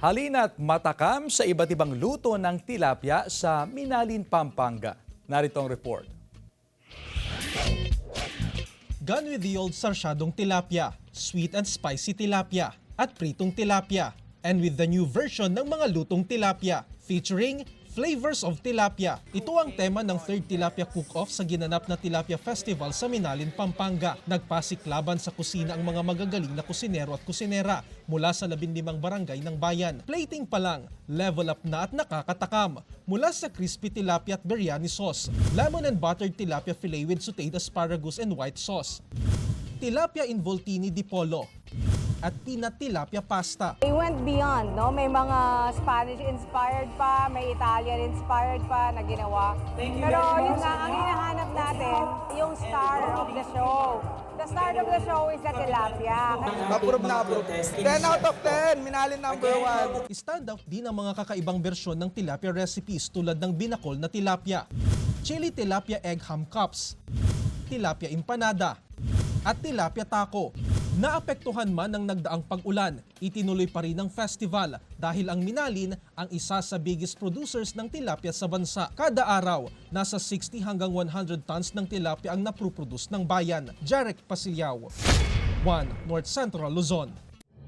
Halina't matakam sa iba't ibang luto ng tilapia sa Minalin, Pampanga. Narito ang report. Gone with the old sarsyadong tilapia, sweet and spicy tilapia, at pritong tilapia. And with the new version ng mga lutong tilapia, featuring Flavors of Tilapia. Ito ang tema ng 3rd Tilapia Cook-Off sa ginanap na Tilapia Festival sa Minalin, Pampanga. Nagpasiklaban sa kusina ang mga magagaling na kusinero at kusinera mula sa 15 barangay ng bayan. Plating pa lang, level up na at nakakatakam. Mula sa crispy tilapia at biryani sauce, lemon and buttered tilapia fillet with sauteed asparagus and white sauce, tilapia involtini di polo, at peanut tilapia pasta. We went beyond, no? May mga Spanish-inspired pa, may Italian-inspired pa na ginawa. Pero yun nga, ang hinahanap natin, yung star of the show. The star of the show is the tilapia. Approve na approve. 10 out of 10, Minalin number 1. Stand out din ang mga kakaibang bersyon ng tilapia recipes tulad ng binakol na tilapia, chili tilapia egg ham cups, tilapia empanada, at tilapia taco. Naapektuhan man ng nagdaang pag-ulan, itinuloy pa rin ang festival dahil ang Minalin ang isa sa biggest producers ng tilapia sa bansa. Kada araw, nasa 60 hanggang 100 tons ng tilapia ang naproproduce ng bayan. Jarek Pasilyao, 1 North Central Luzon.